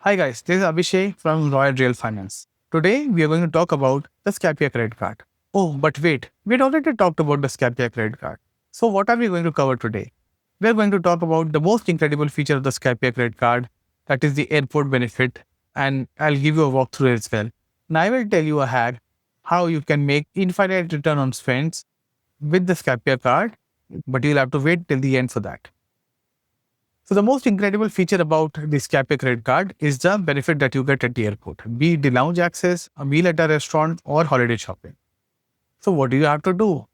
Hi guys, this is Abhishek from Royal Real Finance. Today we are going to talk about the Scapia credit card. Oh, but wait, we had already talked about the Scapia credit card. So what are we going to cover today? We are going to talk about the most incredible feature of the Scapia credit card, that is the airport benefit, and I'll give you a walkthrough as well. Now I will tell you a hack how you can make infinite return on spends with the Scapia card, but you'll have to wait till the end for that. So the most incredible feature about the Scapia credit card is the benefit that you get at the airport, be it the lounge access, a meal at a restaurant, or holiday shopping. So what do you have to do?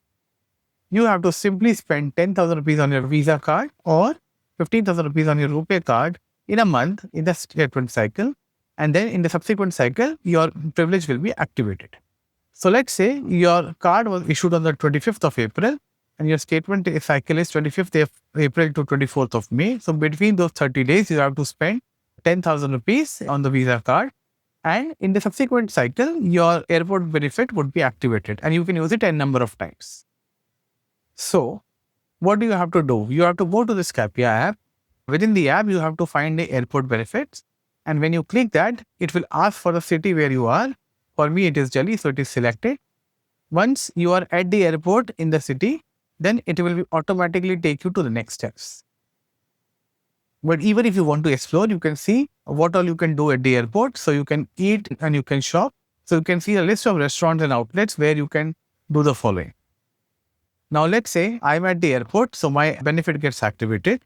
You have to simply spend 10,000 rupees on your Visa card or 15,000 rupees on your RuPay card in a month in the statement cycle, and then in the subsequent cycle, your privilege will be activated. So let's say your card was issued on the 25th of April and your statement cycle is 25th of April to 24th of May. So between those 30 days, you have to spend 10,000 rupees on the Visa card. And in the subsequent cycle, your airport benefit would be activated and you can use it a number of times. So what do you have to do? You have to go to the Scapia app. Within the app, you have to find the airport benefits. And when you click that, it will ask for the city where you are. For me, it is Delhi, so it is selected. Once you are at the airport in the city, then it will automatically take you to the next steps. But even if you want to explore, you can see what all you can do at the airport. So you can eat and you can shop. So you can see a list of restaurants and outlets where you can do the following. Now let's say I'm at the airport, so my benefit gets activated.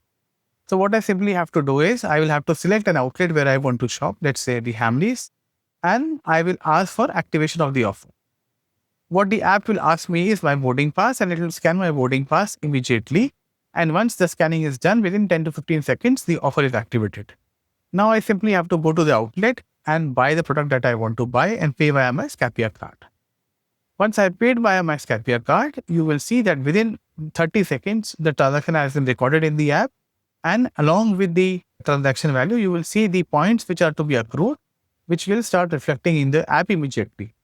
So what I simply have to do is I will have to select an outlet where I want to shop, let's say the Hamleys, and I will ask for activation of the offer. What the app will ask me is my boarding pass, and it will scan my boarding pass immediately. And once the scanning is done, within 10 to 15 seconds, the offer is activated. Now I simply have to go to the outlet and buy the product that I want to buy and pay via my Scapia card. Once I paid via my Scapia card, you will see that within 30 seconds, the transaction has been recorded in the app. And along with the transaction value, you will see the points which are to be accrued, which will start reflecting in the app immediately.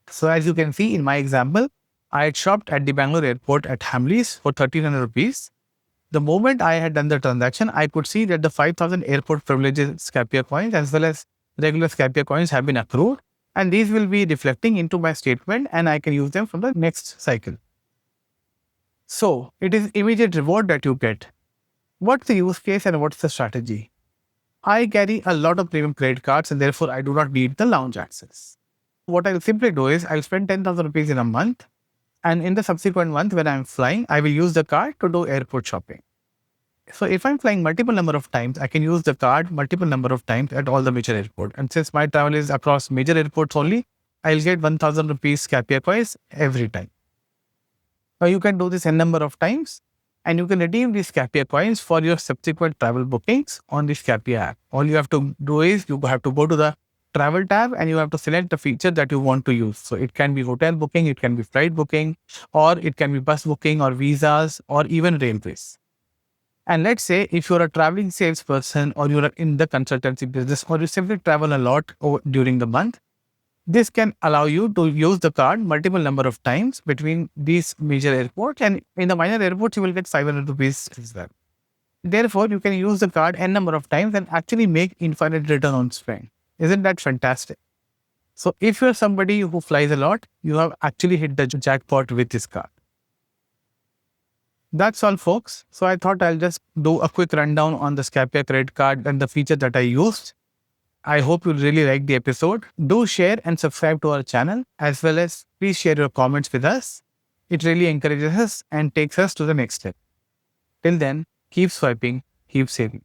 So as you can see in my example, I had shopped at the Bangalore airport at Hamleys for 1,300 rupees. The moment I had done the transaction, I could see that the 5,000 airport privileges Scapia coins as well as regular Scapia coins have been accrued. And these will be reflecting into my statement and I can use them from the next cycle. So it is immediate reward that you get. What's the use case and what's the strategy? I carry a lot of premium credit cards and therefore I do not need the lounge access. What I'll simply do is I'll spend 10,000 rupees in a month, and in the subsequent month when I'm flying, I will use the card to do airport shopping. So if I'm flying multiple number of times, I can use the card multiple number of times at all the major airports. And since my travel is across major airports only, I'll get 1,000 rupees Scapia coins every time. Now you can do this n number of times and you can redeem these Scapia coins for your subsequent travel bookings on the Scapia app. All you have to do is you have to go to the travel tab and you have to select the feature that you want to use. So it can be hotel booking, it can be flight booking, or it can be bus booking or visas or even railways. And let's say if you're a traveling salesperson or you're in the consultancy business or you simply travel a lot during the month, this can allow you to use the card multiple number of times between these major airports, and in the minor airports, you will get 500 rupees as well. Therefore, you can use the card n number of times and actually make infinite return on spend. Isn't that fantastic? So if you're somebody who flies a lot, you have actually hit the jackpot with this card. That's all, folks. So I thought I'll just do a quick rundown on the Scapia credit card and the feature that I used. I hope you really liked the episode. Do share and subscribe to our channel, as well as please share your comments with us. It really encourages us and takes us to the next step. Till then, keep swiping, keep saving.